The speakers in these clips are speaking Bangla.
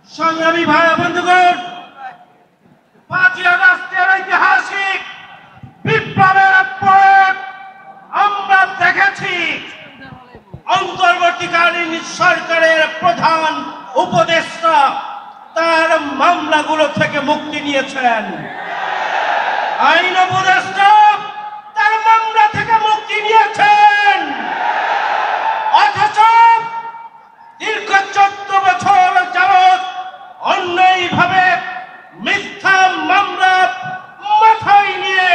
সংগ্রামী ভাই বন্ধুগণ, 5ই আগস্টের ঐতিহাসিক বিপ্লবের পরে আমরা দেখেছি অন্তর্বর্তীকালীন সরকারের প্রধান উপদেষ্টা তার মামলাগুলো থেকে মুক্তি নিয়েছেন। আইন উপদেষ্টা তার মামলা থেকে মুক্তি নিয়েছেন, অথচ দীর্ঘ 14 বছর যাবৎ অন্যায়ভাবে মিথ্যা মামলা মাথায় নিয়ে,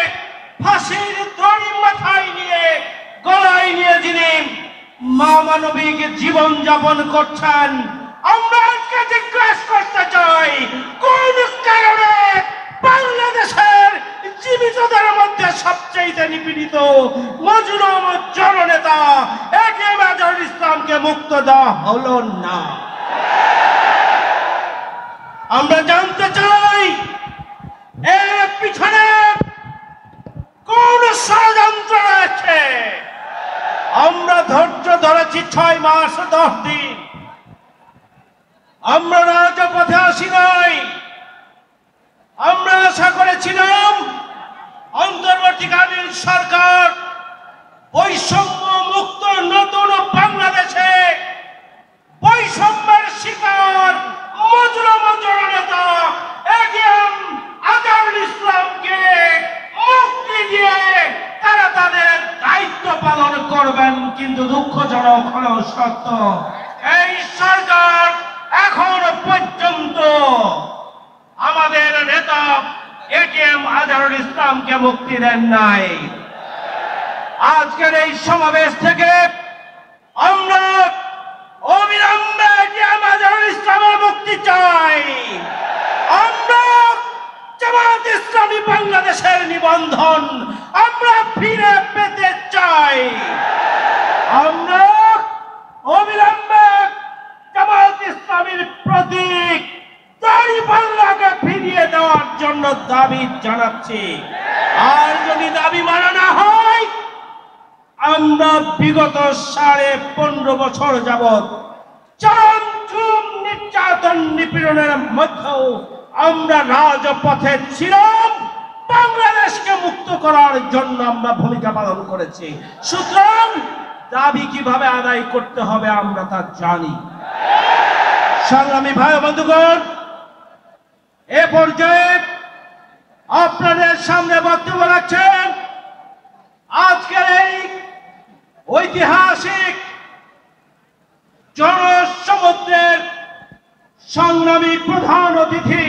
ফাঁসির দড়ি মাথায় নিয়ে, গলায় নিয়ে যিনি মানবিক জীবন যাপন করছেন, আমরা আজকে জিজ্ঞাসা করতে চাই কোন কারণে বাংলাদেশের জীবিতদের মধ্যে সবচেয়ে নিপীড়িত মজলুম জননেতা এটিএম আজহারুল ইসলামকে মুক্ত দেওয়া হলো না। আমরা জানতে চাই এর পিছনে কোন ষড়যন্ত্র রয়েছে। আমরা ধৈর্য ধরেছি 6 মাস 10 দিন, আমরা রাজপথে আসি নাই। আমরা আশা করেছিলাম অন্তর্বর্তীকালীন সরকার বৈষম্য মুক্ত নতুন বাংলাদেশে বৈষম্যের শিকার মজলুম জননেতা এটিএম আজহারুল ইসলামকে মুক্তি দিয়ে তারা তাদের দায়িত্ব পালন করবেন, কিন্তু দুঃখজনক হলেও সত্য এই সরকার এখন পর্যন্ত আমাদের নেতা এটিএম আজহারুল ইসলামকে মুক্তি দেন নাই। আজকের এই সমাবেশ থেকে আমরা অবিলম্বে এটিএম আজহারুল ইসলামের মুক্তি চাই। আমরা জামাত ইসলামী বাংলাদেশের নিবন্ধন আমরা ফিরে পেতে চাই। আমরা অবিলম্বে জামাত ইসলামীর প্রতীক দাড়িপাল্লাকে ফিরিয়ে দেওয়ার জন্য দাবি জানাচ্ছি। আর যদি দাবি মানা না হয়, আমরা বিগত 15.5 বছর যাবৎ চরম নির্যাতন নিপীড়নের মধ্যেও আমরা রাজপথে ছিলাম, বাংলাদেশকে মুক্ত করার জন্য আমরা ভূমিকা পালন করেছি। সুতরাং দাবি কিভাবে আদায় করতে হবে আমরা তা জানি। সংগ্রামী ভাই বন্ধুগণ, এ পর্যায়ে আপনাদের সামনে বক্তব্য রাখছেন আজকের এই ঐতিহাসিক জনসমুদ্রের সংগ্রামী প্রধান অতিথি